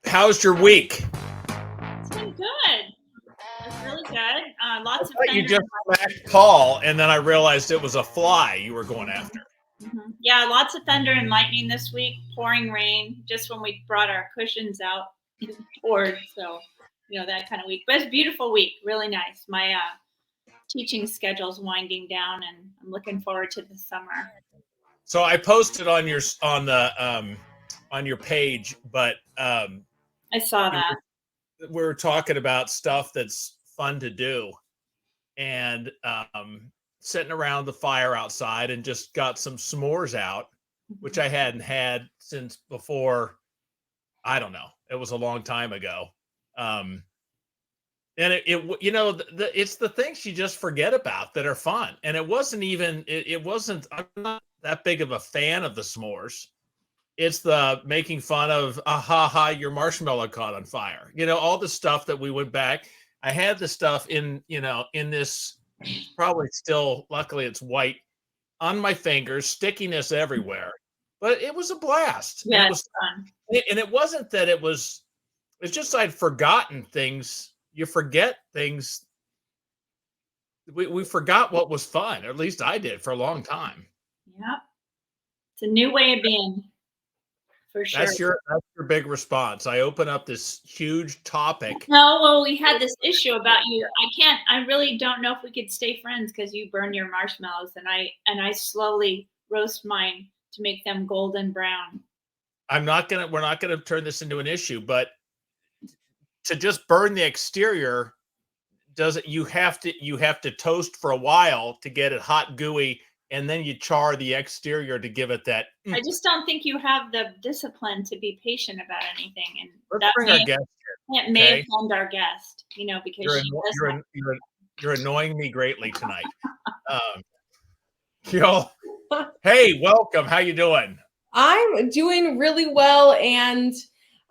How's your week? It's been good. It's really good. Lots of You thunder. just smacked Paul, and then I realized it was a fly you were going after. Yeah, lots of thunder and lightning this week. Pouring rain just when we brought our cushions out. It poured, so that kind of week. But it's a beautiful week. Really nice. My teaching schedule's winding down, and I'm looking forward to the summer. So I posted on your page, but I saw that. we were talking about stuff that's fun to do, and sitting around the fire outside, and just got some s'mores out, which I hadn't had since before. I don't know. It was a long time ago. And it's the things you just forget about that are fun. And it wasn't even, I'm not that big of a fan of the s'mores. It's the making fun of, your marshmallow caught on fire. All the stuff that we went back. I had the stuff in this, probably still, luckily it's white, on my fingers, stickiness everywhere. But it was a blast. Yeah, and it was fun. And it wasn't that it's just I'd forgotten things. You forget things. We forgot what was fun, or at least I did for a long time. Yep. It's a new way of being, for sure. That's your big response. I open up this huge topic. No, well, we had this issue about you. I really don't know if we could stay friends because you burn your marshmallows, and I slowly roast mine to make them golden brown. We're not gonna turn this into an issue, but to just burn the exterior, you have to toast for a while to get it hot, gooey, and then you char the exterior to give it that. I just don't think you have the discipline to be patient about anything, and Let's bring our guest here. It may offend our guest, because you're annoying me greatly tonight. Kiola, hey, welcome. How you doing? I'm doing really well, and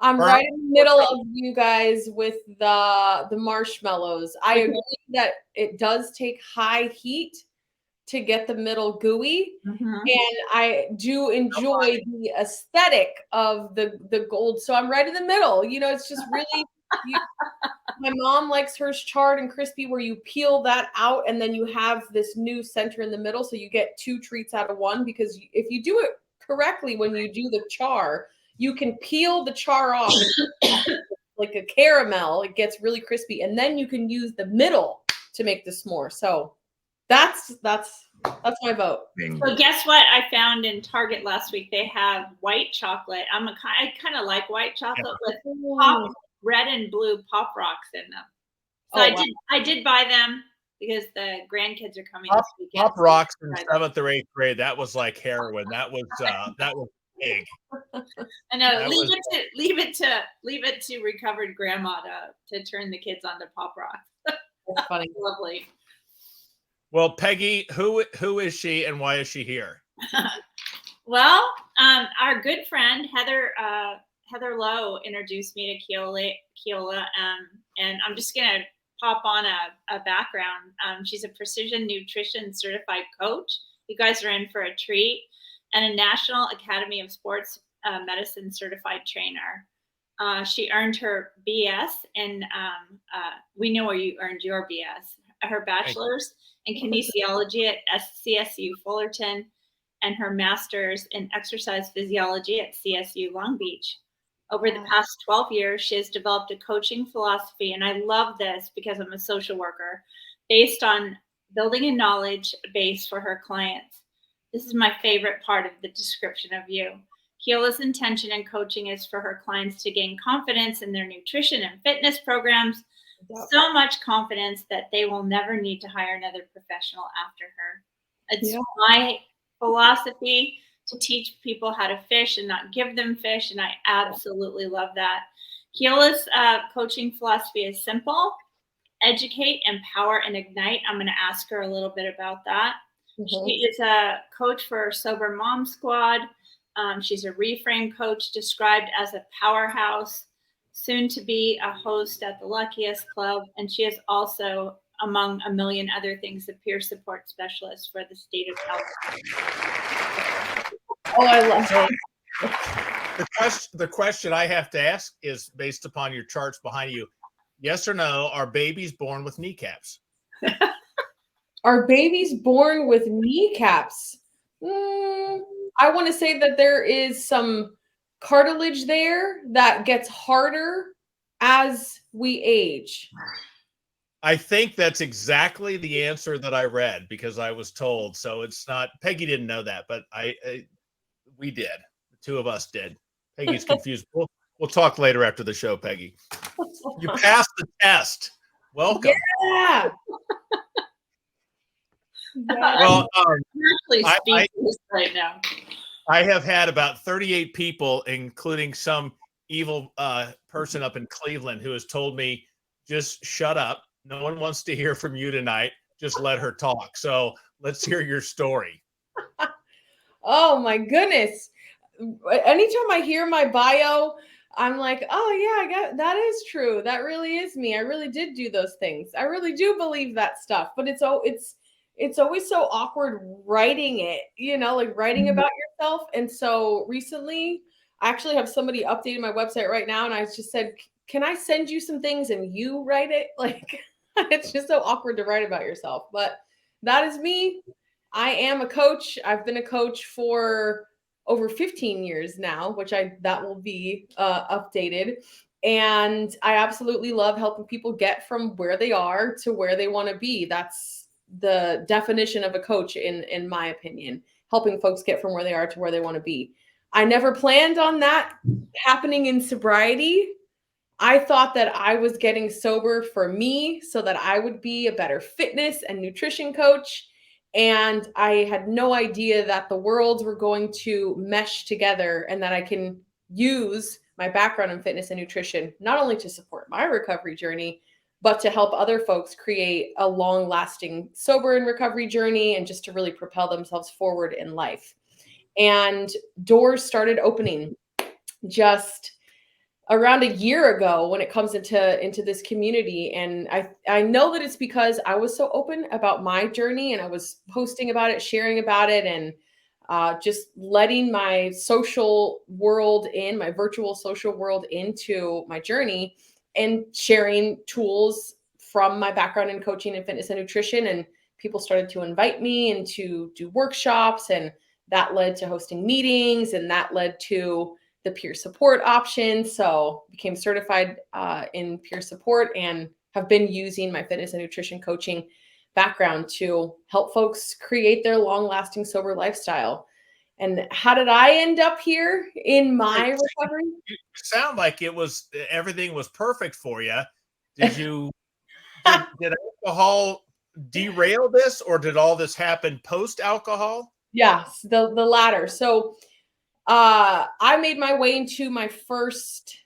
I'm right in the middle of you guys with the marshmallows. I agree that it does take high heat to get the middle gooey, and I do enjoy the aesthetic of the gold. So I'm right in the middle. It's just really. My mom likes hers charred and crispy, where you peel that out and then you have this new center in the middle, so you get two treats out of one. Because if you do it correctly, when you do the char, you can peel the char off like a caramel. It gets really crispy, and then you can use the middle to make the s'more. So that's my vote. So guess what I found in Target last week? They have white chocolate. I kind of like white chocolate with red and blue Pop Rocks in them. So I did buy them because the grandkids are coming this weekend. Pop Rocks in 7th or 8th grade. That was like heroin. That was big. I know. Leave it to recovered grandma to turn the kids onto Pop Rocks. That's funny. Lovely. Well, Peggy, who is she and why is she here? Well, our good friend Heather Lowe introduced me to Kiola, and I'm just gonna pop on a background. She's a precision nutrition certified coach. You guys are in for a treat, and a National Academy of Sports Medicine certified trainer. She earned her BS, and we know where you earned your BS. Her bachelor's in kinesiology at CSU Fullerton, and her master's in exercise physiology at CSU Long Beach. Over the past 12 years, she has developed a coaching philosophy, and I love this because I'm a social worker, based on building a knowledge base for her clients. This is my favorite part of the description of you. Kiola's intention in coaching is for her clients to gain confidence in their nutrition and fitness programs, so much confidence that they will never need to hire another professional after her. It's my philosophy to teach people how to fish and not give them fish, and I absolutely love that. Kiola's coaching philosophy is simple: educate, empower, and ignite. I'm going to ask her a little bit about that. She is a coach for Sober Mom Squad. She's a reframe coach, described as a powerhouse, soon to be a host at the Luckiest Club, and she is also, among a million other things, a peer support specialist for the state of California. Oh, I love that. The question I have to ask is based upon your charts behind you. Yes or no, are babies born with kneecaps? Are babies born with kneecaps? I want to say that there is some cartilage there that gets harder as we age. I think that's exactly the answer that I read because I was told. So it's not, Peggy didn't know that, but we did. The two of us did. Peggy's confused. We'll talk later after the show, Peggy. You passed the test. Welcome. Yeah. Well, I'm actually speechless right now. I have had about 38 people, including some evil person up in Cleveland, who has told me, just shut up. No one wants to hear from you tonight. Just let her talk. So let's hear your story. Oh my goodness. Anytime I hear my bio, I'm like, oh yeah, that is true. That really is me. I really did do those things. I really do believe that stuff. But it's always so awkward writing it, like writing about yourself. And so recently, I actually have somebody updating my website right now, and I just said, can I send you some things and you write it? Like, it's just so awkward to write about yourself. But that is me. I am a coach. I've been a coach for over 15 years now, that will be updated. And I absolutely love helping people get from where they are to where they want to be. That's the definition of a coach, in my opinion, helping folks get from where they are to where they want to be. I never planned on that happening in sobriety. I thought that I was getting sober for me so that I would be a better fitness and nutrition coach. And I had no idea that the worlds were going to mesh together and that I can use my background in fitness and nutrition, not only to support my recovery journey, but to help other folks create a long lasting sober and recovery journey and just to really propel themselves forward in life. And doors started opening just around a year ago when it comes into this community. And I know that it's because I was so open about my journey and I was posting about it, sharing about it, and just letting my social world in, my virtual social world into my journey, and sharing tools from my background in coaching and fitness and nutrition. And people started to invite me and to do workshops, and that led to hosting meetings, and that led to the peer support option. So became certified in peer support and have been using my fitness and nutrition coaching background to help folks create their long-lasting sober lifestyle. And how did I end up here in my recovery? You sound like everything was perfect for you. Did did alcohol derail this, or did all this happen post alcohol? Yes, the latter. So I made my way into my first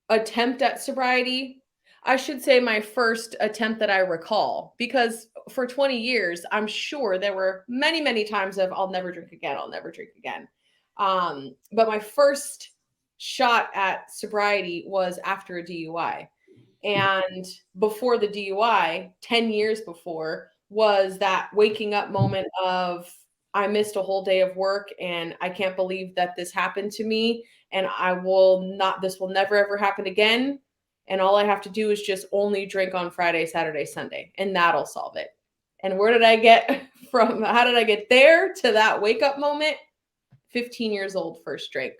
attempt at sobriety. I should say my first attempt that I recall, because for 20 years, I'm sure there were many, many times of I'll never drink again. I'll never drink again. But my first shot at sobriety was after a DUI. And before the DUI, 10 years before, was that waking up moment of, I missed a whole day of work and I can't believe that this happened to me. And this will never, ever happen again. And all I have to do is just only drink on Friday, Saturday, Sunday, and that'll solve it. And how did I get there to that wake up moment? 15 years old, first drink.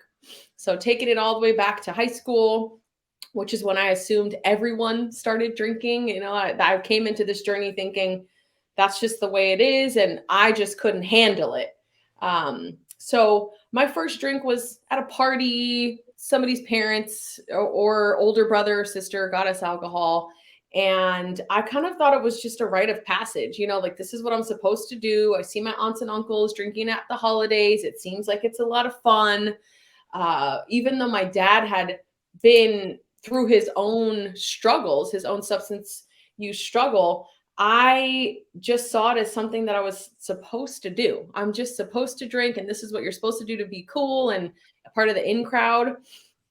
So taking it all the way back to high school, which is when I assumed everyone started drinking. I came into this journey thinking that's just the way it is, and I just couldn't handle it. So my first drink was at a party. Somebody's parents or older brother or sister got us alcohol, and I kind of thought it was just a rite of passage. Like, this is what I'm supposed to do. I see my aunts and uncles drinking at the holidays. It seems like it's a lot of fun. Even though my dad had been through his own struggles, his own substance use struggle, I just saw it as something that I was supposed to do. I'm just supposed to drink, and this is what you're supposed to do to be cool and a part of the in crowd.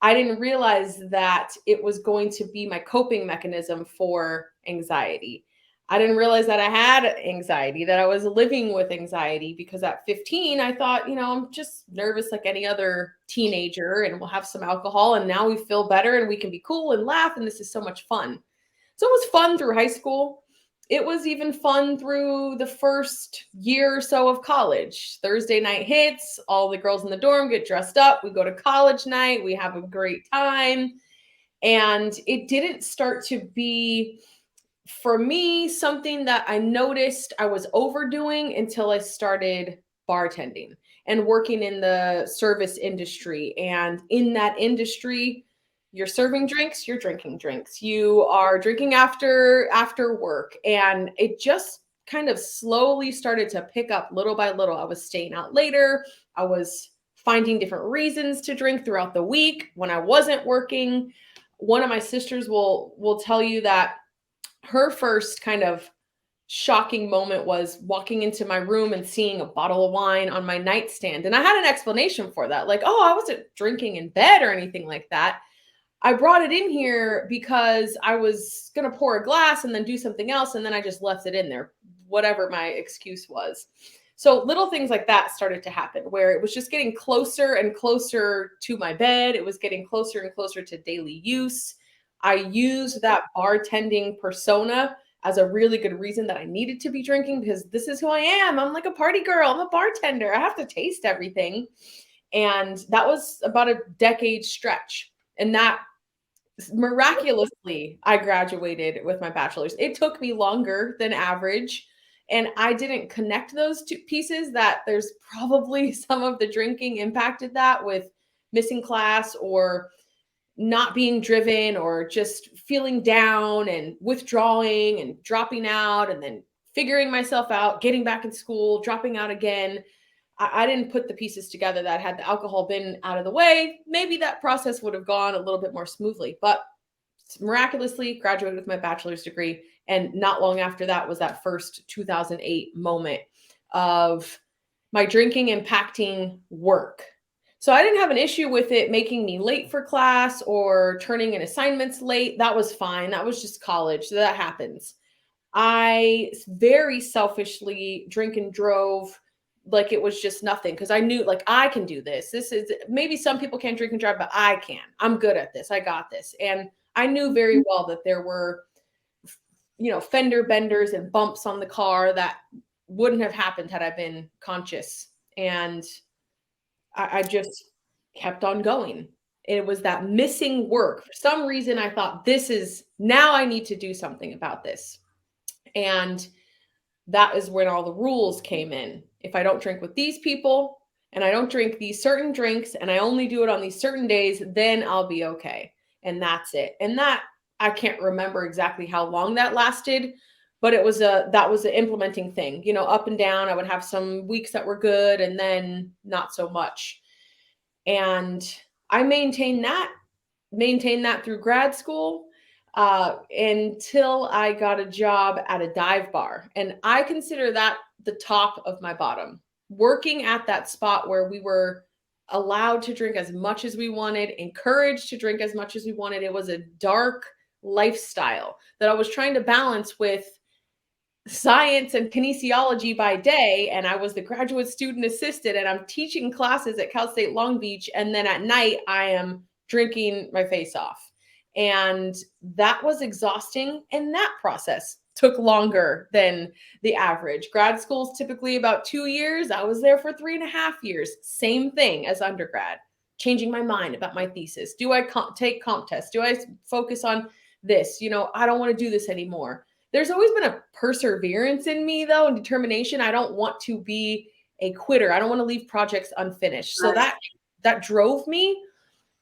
I didn't realize that it was going to be my coping mechanism for anxiety. I didn't realize that I had anxiety, that I was living with anxiety, because at 15, I thought, I'm just nervous like any other teenager, and we'll have some alcohol and now we feel better and we can be cool and laugh. And this is so much fun. So it was fun through high school. It was even fun through the first year or so of college. Thursday night hits, all the girls in the dorm get dressed up. We go to college night. We have a great time. And it didn't start to be, for me, something that I noticed I was overdoing until I started bartending and working in the service industry. And in that industry, you're serving drinks, you're drinking drinks, you are drinking after work. And it just kind of slowly started to pick up little by little. I was staying out later. I was finding different reasons to drink throughout the week when I wasn't working. One of my sisters will tell you that her first kind of shocking moment was walking into my room and seeing a bottle of wine on my nightstand. And I had an explanation for that. Like, oh, I wasn't drinking in bed or anything like that. I brought it in here because I was going to pour a glass and then do something else. And then I just left it in there, whatever my excuse was. So little things like that started to happen, where it was just getting closer and closer to my bed. It was getting closer and closer to daily use. I used that bartending persona as a really good reason that I needed to be drinking, because this is who I am. I'm like a party girl. I'm a bartender. I have to taste everything. And that was about a decade stretch. And that miraculously, I graduated with my bachelor's. It took me longer than average. And I didn't connect those two pieces, that there's probably some of the drinking impacted that, with missing class or not being driven or just feeling down and withdrawing and dropping out and then figuring myself out, getting back in school, dropping out again. I didn't put the pieces together that had the alcohol been out of the way, maybe that process would have gone a little bit more smoothly. But miraculously graduated with my bachelor's degree. And not long after that was that first 2008 moment of my drinking impacting work. So I didn't have an issue with it making me late for class or turning in assignments late. That was fine. That was just college. So that happens. I very selfishly drink and drove like it was just nothing, because I knew, like, I can do this. This is, maybe some people can't drink and drive, but I can. I'm good at this. I got this. And I knew very well that there were, fender benders and bumps on the car that wouldn't have happened had I been conscious. And I just kept on going. It was that missing work. For some reason, I thought, now I need to do something about this. And that is when all the rules came in. If I don't drink with these people and I don't drink these certain drinks and I only do it on these certain days, then I'll be okay. And that's it. And that, I can't remember exactly how long that lasted, but that was an implementing thing, up and down. I would have some weeks that were good and then not so much. And I maintained that through grad school until I got a job at a dive bar. And I consider that the top of my bottom. Working at that spot where we were allowed to drink as much as we wanted, encouraged to drink as much as we wanted. It was a dark lifestyle that I was trying to balance with science and kinesiology by day. And I was the graduate student assistant, and I'm teaching classes at Cal State Long Beach. And then at night, I am drinking my face off. And that was exhausting. And that process took longer than the average. Grad school is typically about 2 years. I was there for 3.5 years. Same thing as undergrad, changing my mind about my thesis. Do I take comp tests? Do I focus on this? I don't want to do this anymore. There's always been a perseverance in me, though, and determination. I don't want to be a quitter. I don't want to leave projects unfinished. So that drove me.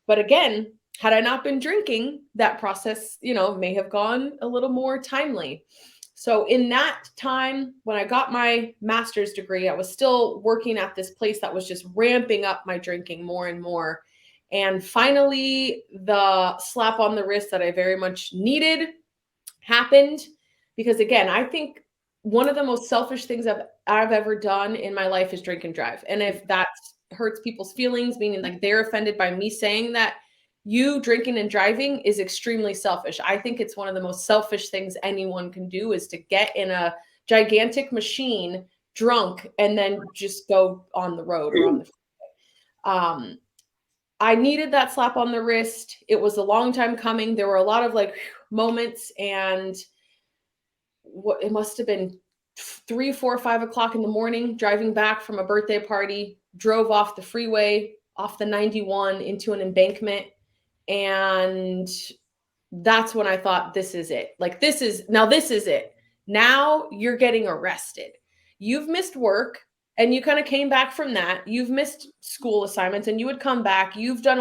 But again, had I not been drinking, that process, may have gone a little more timely. So in that time, when I got my master's degree, I was still working at this place that was just ramping up my drinking more and more. And finally, the slap on the wrist that I very much needed happened. Because again, I think one of the most selfish things I've ever done in my life is drink and drive. And if that hurts people's feelings, meaning like they're offended by me saying that you drinking and driving is extremely selfish. I think it's one of the most selfish things anyone can do is to get in a gigantic machine drunk and then just go on the road or on the freeway. I needed that slap on the wrist. It was a long time coming. There were a lot of like moments, and what it must have been 3, 4, 5 o'clock in the morning, driving back from a birthday party, drove off the freeway, off the 91 into an embankment. And that's when I thought, this is it. Like, this is it. Now you're getting arrested. You've missed work and you kind of came back from that. You've missed school assignments and you would come back. You've done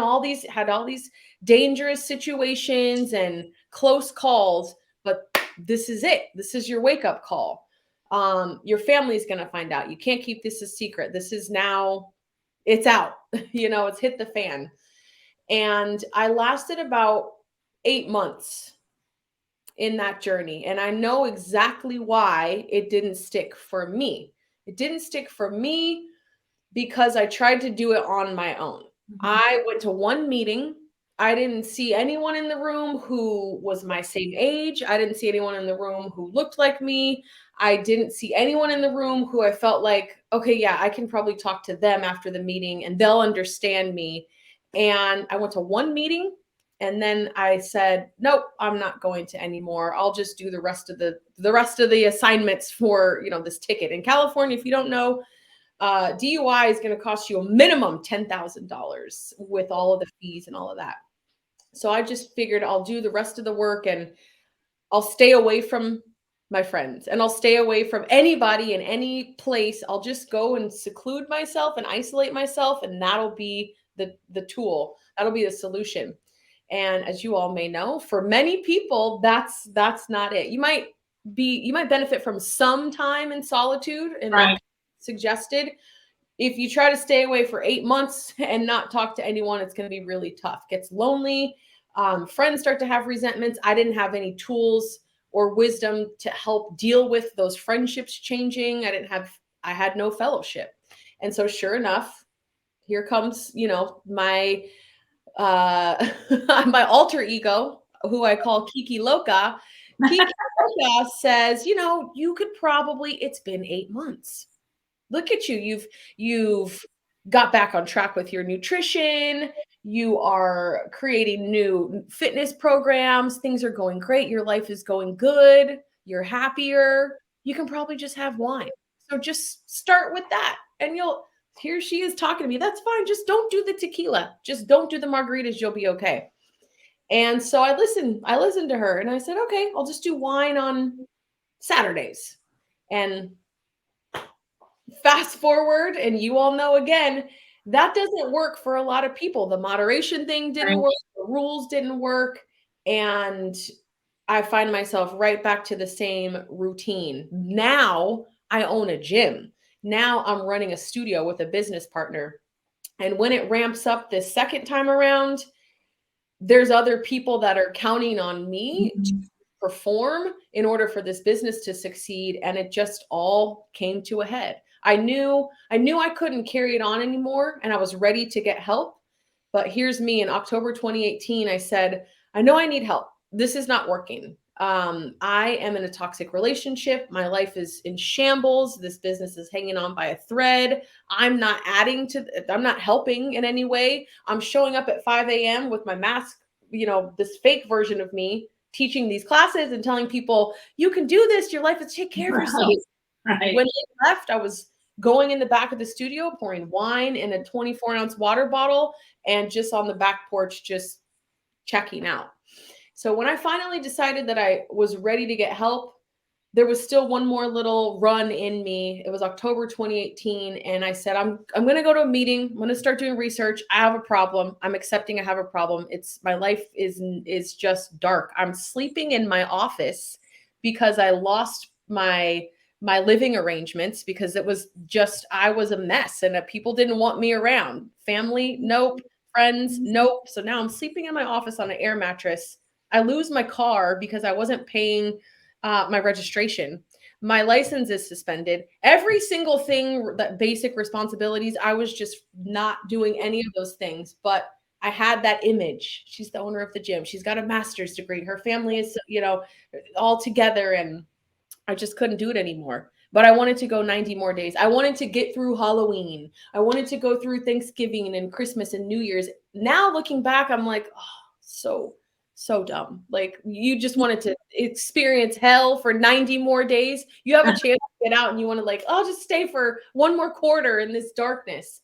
had all these dangerous situations and close calls, but this is it. This is your wake up call. Your family's going to find out. You can't keep this a secret. This is now, it's out, it's hit the fan. And I lasted about 8 months in that journey. And I know exactly why it didn't stick for me. It didn't stick for me because I tried to do it on my own. I went to one meeting. I didn't see anyone in the room who was my same age. I didn't see anyone in the room who looked like me. I didn't see anyone in the room who I felt like, okay, yeah, I can probably talk to them after the meeting and they'll understand me. And I went to one meeting and then I said, nope, I'm not going to anymore. I'll just do the rest of the assignments for, this ticket. In California, if you don't know, DUI is going to cost you a minimum $10,000 with all of the fees and all of that. So I just figured I'll do the rest of the work and I'll stay away from my friends and I'll stay away from anybody in any place. I'll just go and seclude myself and isolate myself, and that'll be the tool. That'll be the solution. And as you all may know, for many people, that's not it. You might benefit from some time in solitude, and right. Like suggested, if you try to stay away for 8 months and not talk to anyone, it's going to be really tough. Gets lonely. Friends start to have resentments. I didn't have any tools or wisdom to help deal with those friendships changing. I had no fellowship. And so sure enough, here comes, my my alter ego, who I call Kiki Loca. Kiki Loca says, you could probably, it's been 8 months. Look at you. You've got back on track with your nutrition. You are creating new fitness programs. Things are going great. Your life is going good. You're happier. You can probably just have wine. So just start with that. And here she is talking to me. That's fine. Just don't do the tequila. Just don't do the margaritas. You'll be okay. And so I listened to her and I said, okay, I'll just do wine on Saturdays. And fast forward, and you all know, again, that doesn't work for a lot of people. The moderation thing didn't work. The rules didn't work. And I find myself right back to the same routine. Now I own a gym. Now I'm running a studio with a business partner. And when it ramps up this second time around, there's other people that are counting on me to perform in order for this business to succeed. And it just all came to a head. I knew I couldn't carry it on anymore, and I was ready to get help. But here's me in October 2018. I said, I know I need help. This is not working. I am in a toxic relationship. My life is in shambles. This business is hanging on by a thread. I'm not helping in any way. I'm showing up at 5 a.m. with my mask, this fake version of me teaching these classes and telling people, you can do this. Your life is, take care of yourself. Right. When they left, I was going in the back of the studio, pouring wine in a 24-ounce water bottle and just on the back porch, just checking out. So when I finally decided that I was ready to get help, there was still one more little run in me. It was October 2018. And I said, I'm going to go to a meeting. I'm going to start doing research. I have a problem. I'm accepting I have a problem. My life is just dark. I'm sleeping in my office because I lost my living arrangements because I was a mess and people didn't want me around. Family, nope. Friends, nope. So now I'm sleeping in my office on an air mattress. I lose my car because I wasn't paying my registration. My license is suspended. Every single thing, that basic responsibilities, I was just not doing any of those things. But I had that image. She's the owner of the gym. She's got a master's degree. Her family is, all together, and I just couldn't do it anymore. But I wanted to go 90 more days. I wanted to get through Halloween. I wanted to go through Thanksgiving and Christmas and New Year's. Now looking back, I'm like, oh, so dumb. Like, you just wanted to experience hell for 90 more days. You have a chance to get out and you want to I'll just stay for one more quarter in this darkness.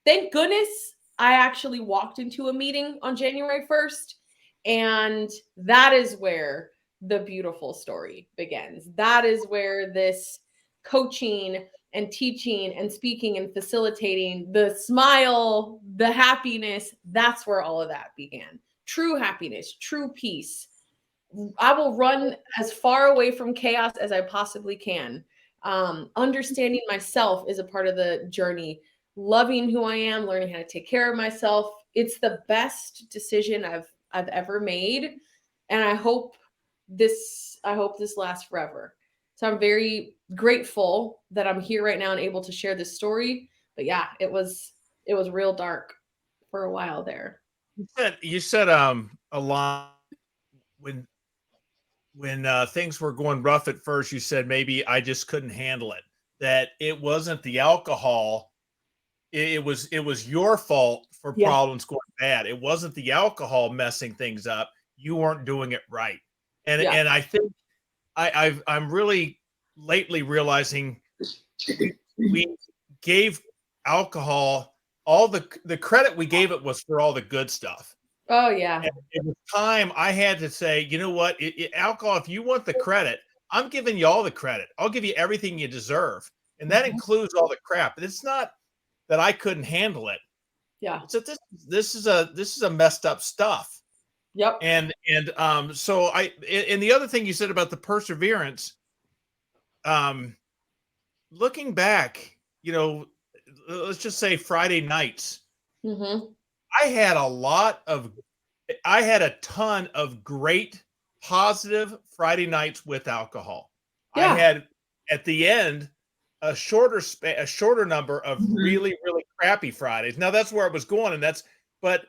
Thank goodness I actually walked into a meeting on January 1st. And that is where the beautiful story begins. That is where this coaching and teaching and speaking and facilitating, the smile, the happiness, that's where all of that began. True happiness, true peace. I will run as far away from chaos as I possibly can. Understanding myself is a part of the journey. Loving who I am, learning how to take care of myself. It's the best decision I've ever made. And I hope this lasts forever. So I'm very grateful that I'm here right now and able to share this story. But yeah, it was real dark for a while there. You said a lot when things were going rough at first. You said maybe I just couldn't handle it. That it wasn't the alcohol. It was your fault for problems going bad. It wasn't the alcohol messing things up. You weren't doing it right. And I think I'm really lately realizing we gave alcohol all the credit we gave it was for all the good stuff. Oh yeah. And it was time I had to say, you know what, alcohol, if you want the credit, I'm giving you all the credit. I'll give you everything you deserve. And that includes all the crap. But it's not that I couldn't handle it. Yeah. So this is a messed up stuff. Yep. And so and the other thing you said about the perseverance, looking back, let's just say Friday nights, I had a ton of great positive Friday nights with alcohol. Yeah. I had at the end a shorter number of really, really crappy Fridays. Now that's where it was going, and but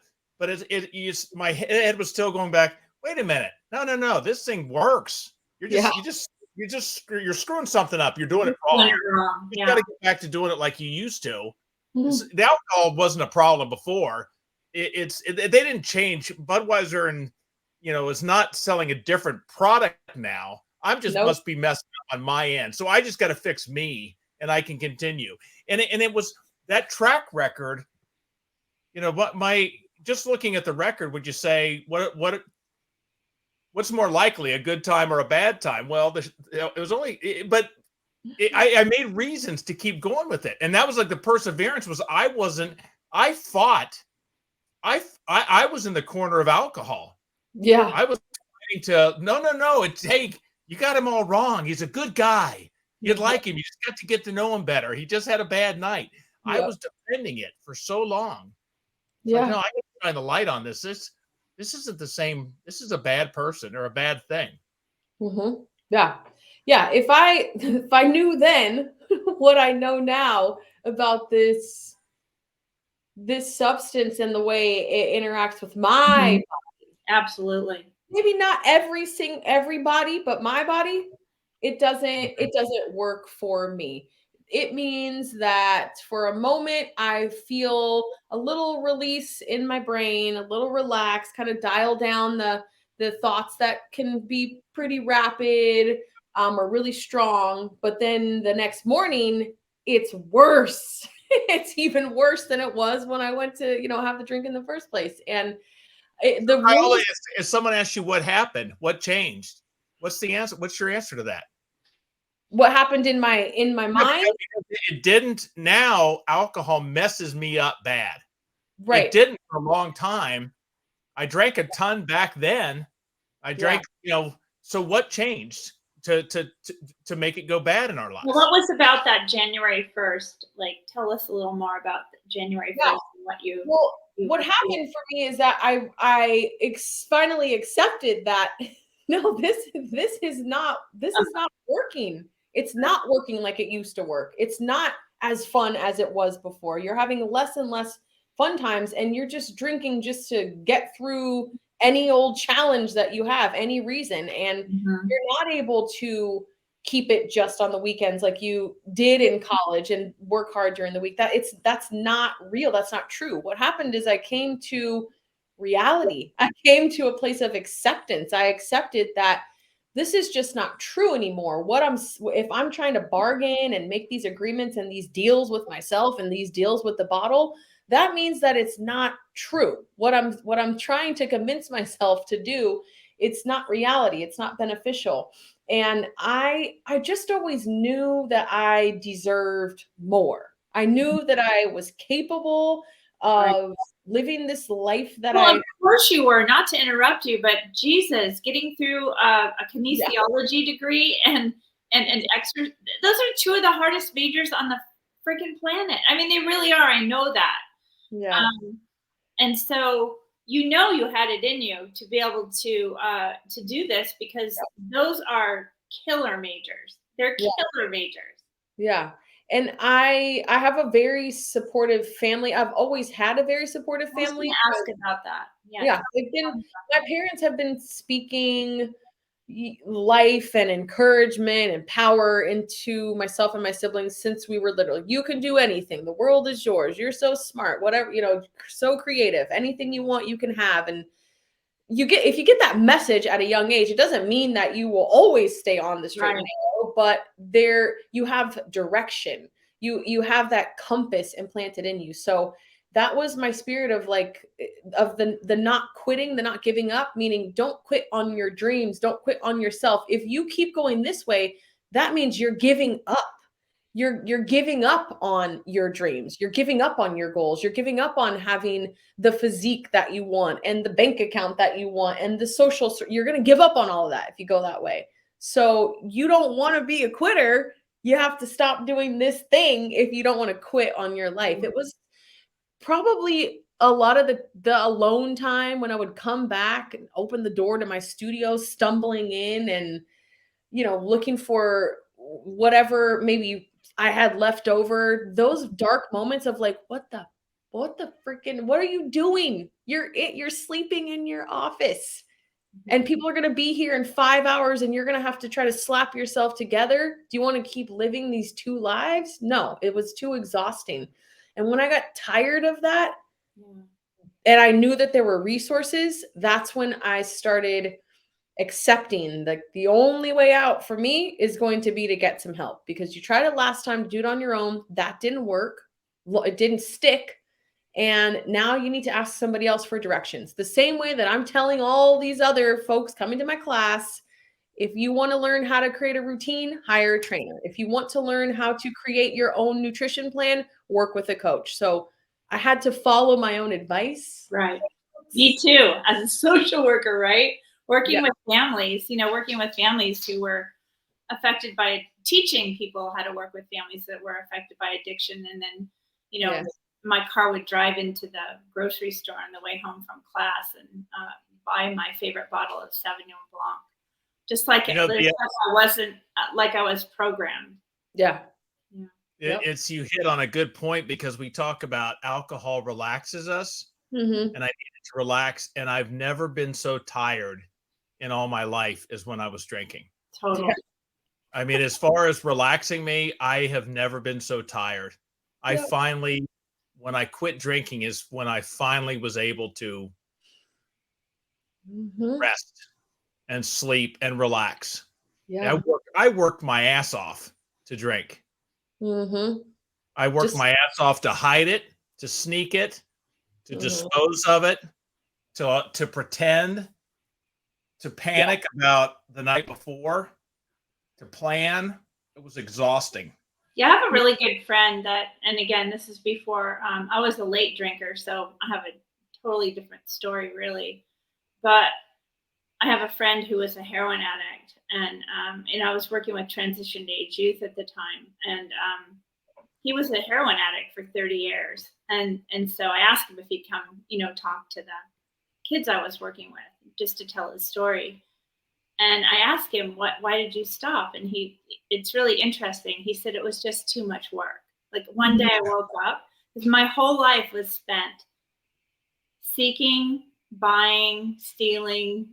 my head was still going back. Wait a minute, no, this thing works. You're screwing something up. You're doing it wrong. You got to get back to doing it like you used to. The alcohol wasn't a problem before. They didn't change. Budweiser and is not selling a different product now. Must be messing up on my end. So I just got to fix me, and I can continue. And it was that track record. Just looking at the record, would you say what's more likely, a good time or a bad time? Well, it was only, but I made reasons to keep going with it, and that was like the perseverance was. I fought. I was in the corner of alcohol. Yeah, I was fighting to no. You got him all wrong. He's a good guy. You'd like him. You just got to get to know him better. He just had a bad night. I was defending it for so long. Yeah. Like, no, I got to shine the light on this. This isn't the same. This is a bad person or a bad thing. Yeah. Yeah. If I knew then what I know now about this substance and the way it interacts with my body. Absolutely. Maybe not everybody, but my body, it doesn't work for me. It means that for a moment I feel a little release in my brain, a little relaxed, kind of dial down the thoughts that can be pretty rapid or really strong. But then the next morning, it's worse. It's even worse than it was when I went to, have the drink in the first place. And if someone asks you what happened, what changed, what's the answer? What's your answer to that? What happened in my mind? It didn't. Now alcohol messes me up bad. Right. It didn't for a long time. I drank a ton back then. I drank, so what changed to make it go bad in our lives? Well, what was about that January 1st? Like, tell us a little more about January 1st and what you. Well, what happened for me is that I finally accepted that no, this is not working. It's not working like it used to work. It's not as fun as it was before. You're having less and less fun times, and you're just drinking just to get through any old challenge that you have, any reason, and you're not able to keep it just on the weekends like you did in college and work hard during the week. That's not real. That's not true. What happened is I came to reality. I came to a place of acceptance. I accepted that this is just not true anymore. If I'm trying to bargain and make these agreements and these deals with myself and these deals with the bottle, that means that it's not true. What I'm trying to convince myself to do, it's not reality. It's not beneficial. And I just always knew that I deserved more. I knew that I was capable of living this life that Of course you were, not to interrupt you, but Jesus, getting through a kinesiology degree and extra, those are two of the hardest majors on the freaking planet. I mean, they really are. I know that. Yeah. And so you had it in you to be able to do this, because those are killer majors. They're killer majors. Yeah. And I have a very supportive family. I've always had a very supportive family. I was going to ask about that. Yeah. My parents have been speaking life and encouragement and power into myself and my siblings since we were little. You can do anything. The world is yours. You're so smart. Whatever, so creative. Anything you want, you can have. And if you get that message at a young age, it doesn't mean that you will always stay on the straight and narrow, but you have direction. You have that compass implanted in you. So that was my spirit of the not quitting, the not giving up, meaning don't quit on your dreams, don't quit on yourself. If you keep going this way, that means you're giving up. You're giving up on your dreams. You're giving up on your goals. You're giving up on having the physique that you want and the bank account that you want and the social. You're going to give up on all of that if you go that way. So you don't want to be a quitter. You have to stop doing this thing if you don't want to quit on your life. It was probably a lot of the alone time when I would come back and open the door to my studio, stumbling in and, looking for whatever maybe I had left over, those dark moments of like, what the freaking, what are you doing? You're sleeping in your office and people are going to be here in 5 hours and you're going to have to try to slap yourself together. Do you want to keep living these two lives? No, it was too exhausting. And when I got tired of that and I knew that there were resources, that's when I started accepting the only way out for me is going to be to get some help, because you tried it last time to do it on your own. That didn't work. It didn't stick. And now you need to ask somebody else for directions. The same way that I'm telling all these other folks coming to my class, if you want to learn how to create a routine, hire a trainer. If you want to learn how to create your own nutrition plan, work with a coach. So I had to follow my own advice. Right. Me too, as a social worker, right? Working with families, working with families who were affected by, teaching people how to work with families that were affected by addiction. And then, my car would drive into the grocery store on the way home from class and buy my favorite bottle of Sauvignon Blanc. Just like it wasn't like I was programmed. Yeah. You hit on a good point, because we talk about alcohol relaxes us, and I needed to relax. And I've never been so tired in all my life as when I was drinking. Totally. Yeah. I mean, as far as relaxing me, I have never been so tired. When I quit drinking is when I finally was able to rest and sleep and relax. Yeah. I worked my ass off to drink. I worked my ass off to hide it, to sneak it, to dispose of it, to pretend, to panic about the night before, to plan. It was exhausting. Yeah, I have a really good friend and again, this is before, I was a late drinker, so I have a totally different story, really. But I have a friend who was a heroin addict, and I was working with transition age youth at the time, and he was a heroin addict for 30 years. And so I asked him if he'd come, talk to the kids I was working with, just to tell his story. And I asked him, why did you stop? And it's really interesting. He said it was just too much work. Like one day I woke up, because my whole life was spent seeking, buying, stealing,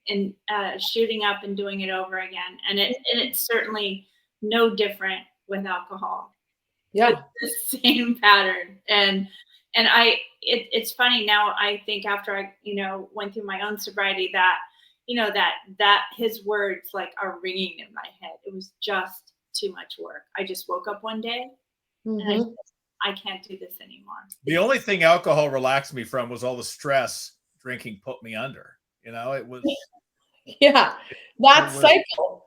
and shooting up and doing it over again. And it's certainly no different with alcohol. Yeah. It's the same pattern. And it's funny now, I think after I, went through my own sobriety, that, that his words like are ringing in my head. It was just too much work. I just woke up one day and I can't do this anymore. The only thing alcohol relaxed me from was all the stress drinking put me under. It was. Yeah, that cycle.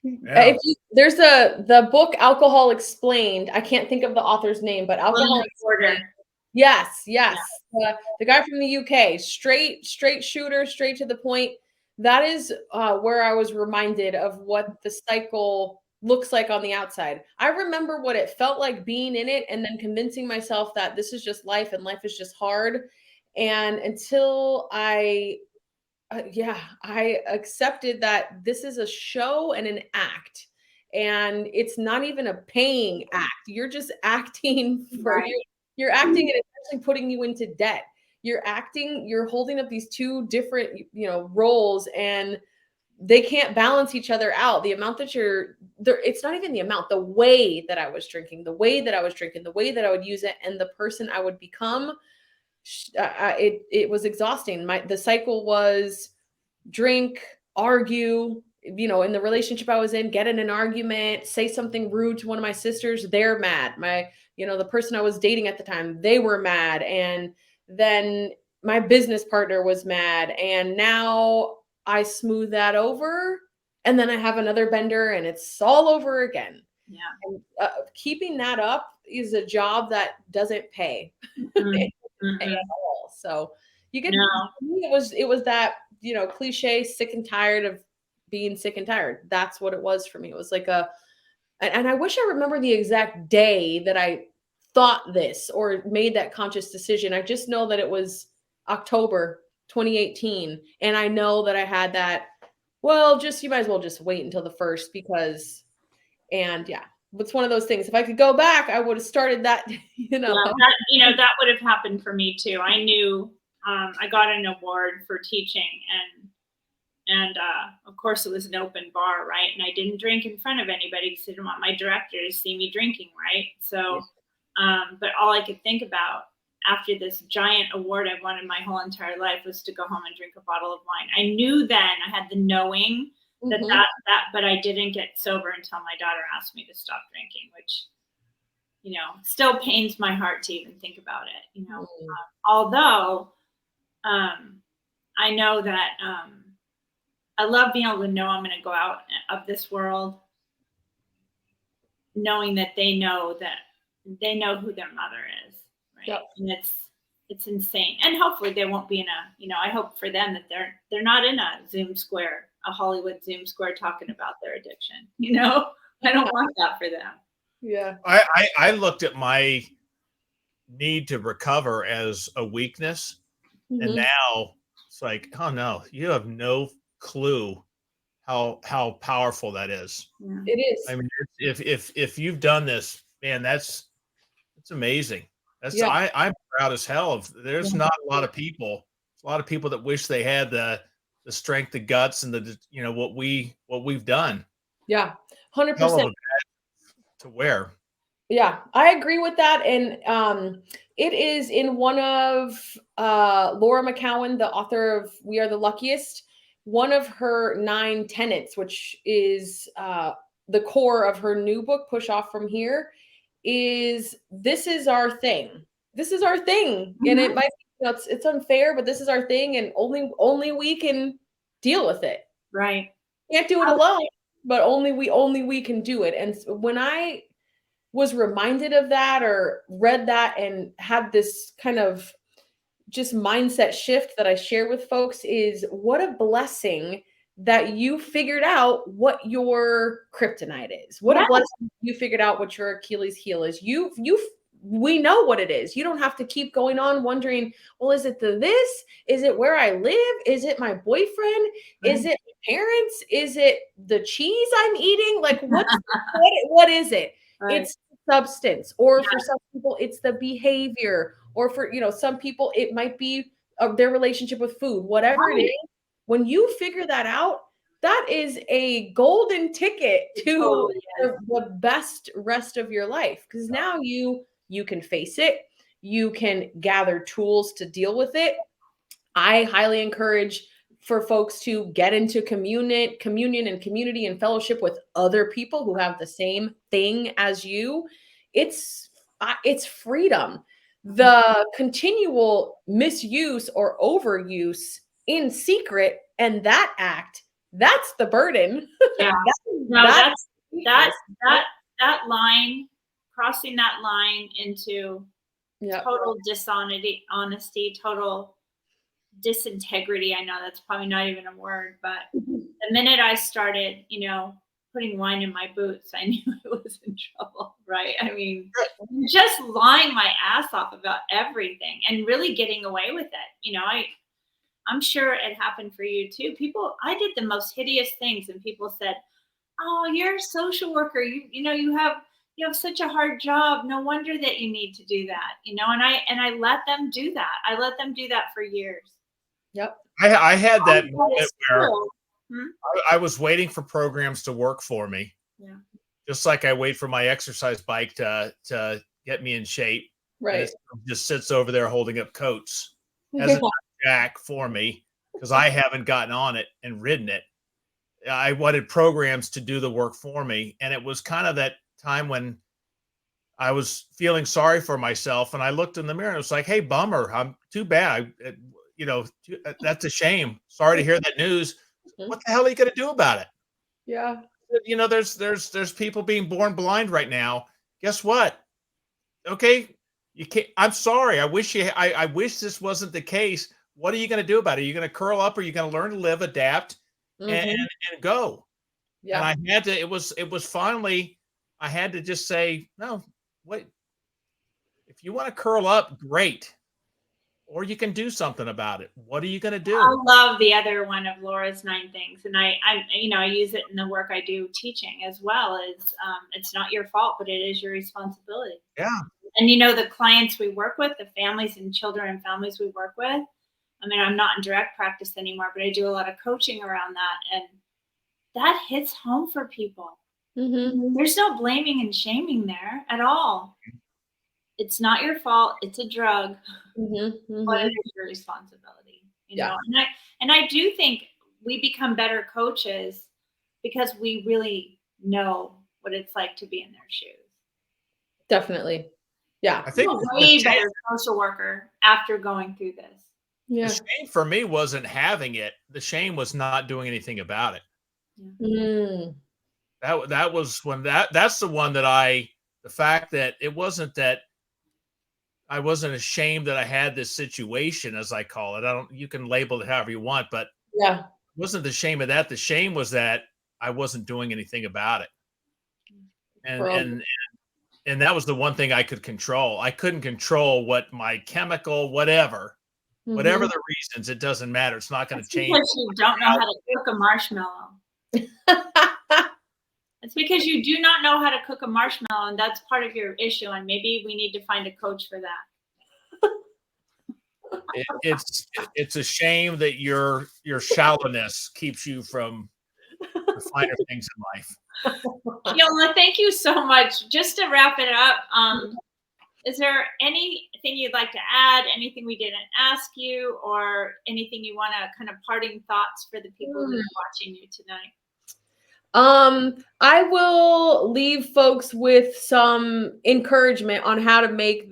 Yeah. There's the book Alcohol Explained. I can't think of the author's name, but Alcohol Explained. Yes. Yeah. The guy from the UK, straight shooter, straight to the point. That is where I was reminded of what the cycle looks like on the outside. I remember what it felt like being in it and then convincing myself that this is just life and life is just hard. And until I accepted that this is a show and an act, and it's not even a paying act. You're just acting for Right. You're acting, and it's actually putting you into debt. You're holding up these two different, roles, and they can't balance each other out. The amount that you're there, it's not even the amount, the way that I was drinking, the way that I would use it, and the person I would become. It was exhausting. The cycle was drink, argue, in the relationship I was in, get in an argument, say something rude to one of my sisters, they're mad. The person I was dating at the time, they were mad. And then my business partner was mad. And now I smooth that over. And then I have another bender and it's all over again. Yeah. And, keeping that up is a job that doesn't pay. Pay at all. So you get, it was that, cliche, sick and tired of being sick and tired. That's what it was for me. It was like and I wish I remember the exact day that I thought this or made that conscious decision. I just know that it was October 2018. And I know that I had that, you might as well just wait until the first it's one of those things. If I could go back, I would have started that, that would have happened for me too. I knew I got an award for teaching, and of course it was an open bar, right? And I didn't drink in front of anybody because I didn't want my director to see me drinking, right? So, but all I could think about after this giant award I wanted my whole entire life was to go home and drink a bottle of wine. I knew then, I had the knowing that, but I didn't get sober until my daughter asked me to stop drinking, which, still pains my heart to even think about it, although I know that I love being able to know I'm going to go out of this world knowing that they know who their mother is, right? Yep. And it's insane. And hopefully they won't be in I hope for them that they're not in a Hollywood Zoom square talking about their addiction. I don't want that for them. Yeah. I looked at my need to recover as a weakness. And now it's like, oh no, you have no clue how powerful that is. Yeah. It is. I mean, if you've done this, man, it's amazing. I'm proud as hell. There's not a lot of people. There's a lot of people that wish they had the strength, the guts, and what we've done. Yeah, 100%. To wear. Yeah, I agree with that. And it is in one of Laura McCowan, the author of We Are the Luckiest, one of her 9 tenets, which is the core of her new book, Push Off From Here, is this is our thing. This is our thing. And it might be, it's unfair, but this is our thing. And only we can deal with it. Right. Can't do it alone, but only we can do it. And when I was reminded of that or read that and had this kind of just mindset shift that I share with folks, is what a blessing that you figured out what your kryptonite is. What a blessing you figured out what your Achilles heel is. We know what it is. You don't have to keep going on wondering, well, is it this? Is it where I live? Is it my boyfriend? Is it my parents? Is it the cheese I'm eating? Like what is it? Right. It's substance, or for some people it's the behavior, or for some people it might be of their relationship with food, whatever it Right. is, when you figure that out, that is a golden ticket to Totally is. the best rest of your life. Because now you can face it, you can gather tools to deal with it. I highly encourage for folks to get into communion and community and fellowship with other people who have the same thing as you. It's freedom. The continual misuse or overuse in secret and that act, that's the burden. Yeah. No, that line, crossing that line into Yep. total honesty, total disintegrity. I know that's probably not even a word, but the minute I started, putting wine in my boots, I knew I was in trouble, right? I mean, just lying my ass off about everything and really getting away with it. I'm sure it happened for you too. I did the most hideous things, and people said, "Oh, you're a social worker. You have such a hard job. No wonder that you need to do that." And I let them do that. I let them do that for years. Yep. I had that moment where Hmm? I was waiting for programs to work for me. Yeah. Just like I wait for my exercise bike to get me in shape. And Right. it just sits over there holding up coats. Hasn't done jack for me because I haven't gotten on it and ridden it. I wanted programs to do the work for me. And it was kind of that time when I was feeling sorry for myself. And I looked in the mirror and it was like, hey, bummer. I'm too bad. That's a shame. Sorry to hear that news. What the hell are you going to do about it? Yeah. There's people being born blind right now. Guess what? Okay. You can't, I'm sorry. I wish this wasn't the case. What are you going to do about it? Are you going to curl up or are you going to learn to live, adapt and go? Yeah. And I had to, it was finally, I had to just say, no, wait, if you want to curl up, great. Or you can do something about it. What are you going to do? I love the other one of Laura's 9 things, and I use it in the work I do teaching as well. Is it's not your fault, but it is your responsibility. Yeah. And the clients we work with, the families and children and families we work with. I mean, I'm not in direct practice anymore, but I do a lot of coaching around that, and that hits home for people. There's no blaming and shaming there at all. It's not your fault. It's a drug. But it is your responsibility, Yeah. And I do think we become better coaches because we really know what it's like to be in their shoes. Definitely. Yeah. I think I'm a way better social worker after going through this. Yeah. the shame for me wasn't having it. The shame was not doing anything about it. That was when that's the one that the fact that it wasn't that I wasn't ashamed that I had this situation, as I call it. You can label it however you want, but Yeah. it wasn't the shame of that. The shame was that I wasn't doing anything about it. And that was the one thing I could control. I couldn't control what my chemical, whatever the reasons, it doesn't matter. It's not going to change. Because you don't know how to cook a marshmallow. It's because you do not know how to cook a marshmallow, and that's part of your issue. And maybe we need to find a coach for that. It's a shame that your shallowness keeps you from the finer things in life. Kiola, thank you so much. Just to wrap it up, is there anything you'd like to add? Anything we didn't ask you, or anything you want to kind of parting thoughts for the people who are watching you tonight? I will leave folks with some encouragement on how to make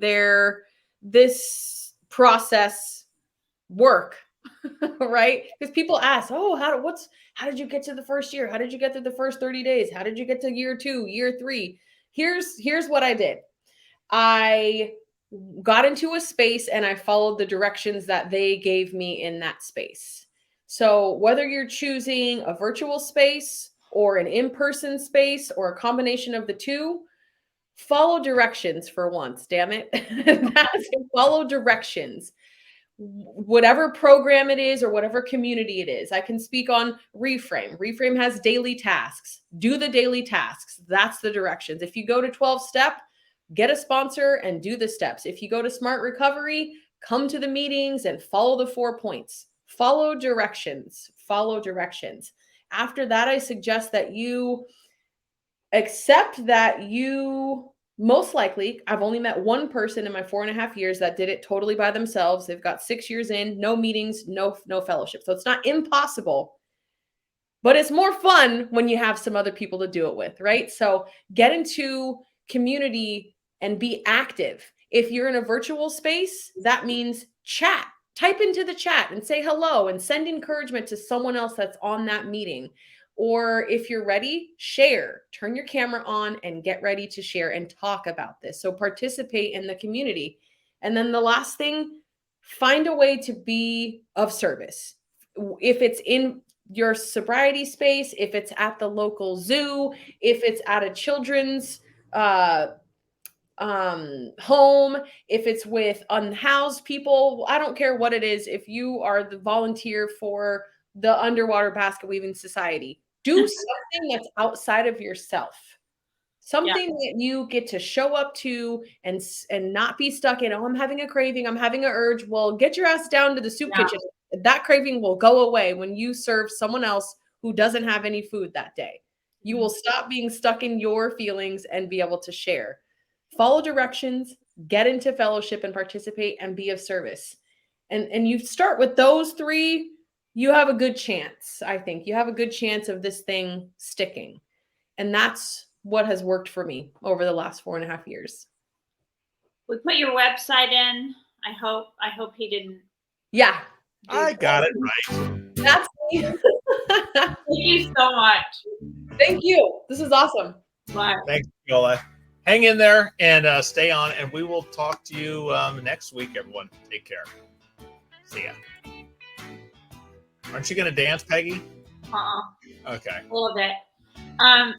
this process work, right? Because people ask, "Oh, how did you get to the first year? How did you get through the first 30 days? How did you get to year 2, year 3?" Here's what I did. I got into a space and I followed the directions that they gave me in that space. So whether you're choosing a virtual space or an in-person space or a combination of the two, follow directions for once, damn it. Follow directions. Whatever program it is or whatever community it is. I can speak on Reframe. Reframe has daily tasks. Do the daily tasks. That's the directions. If you go to 12-step, get a sponsor and do the steps. If you go to Smart Recovery, come to the meetings and follow the 4 points. Follow directions. Follow directions. After that, I suggest that you accept that you most likely, I've only met one person in my 4.5 years that did it totally by themselves. They've got 6 years in, no meetings, no fellowship. So it's not impossible, but it's more fun when you have some other people to do it with, right? So get into community and be active. If you're in a virtual space, that means chat. Type into the chat and say hello and send encouragement to someone else that's on that meeting. Or if you're ready, share. Turn your camera on and get ready to share and talk about this. So participate in the community. And then the last thing, find a way to be of service. If it's in your sobriety space, if it's at the local zoo, if it's at a children's home, if it's with unhoused people, I don't care what it is. If you are the volunteer for the Underwater Basket Weaving Society, do something that's outside of yourself. Something that you get to show up to and not be stuck in, oh, I'm having a craving, I'm having an urge. Well, get your ass down to the soup kitchen. That craving will go away when you serve someone else who doesn't have any food that day. You will stop being stuck in your feelings and be able to share. Follow directions, get into fellowship and participate and be of service. And you start with those 3, you have a good chance. I think you have a good chance of this thing sticking. And that's what has worked for me over the last 4.5 years. We put your website in. I hope he didn't. Yeah. I got it right. That's me. Thank you so much. Thank you. This is awesome. Bye. Thanks, Kiola. Hang in there and stay on, and we will talk to you next week, everyone. Take care. See ya. Aren't you going to dance, Peggy? Uh-uh. Okay. A little bit.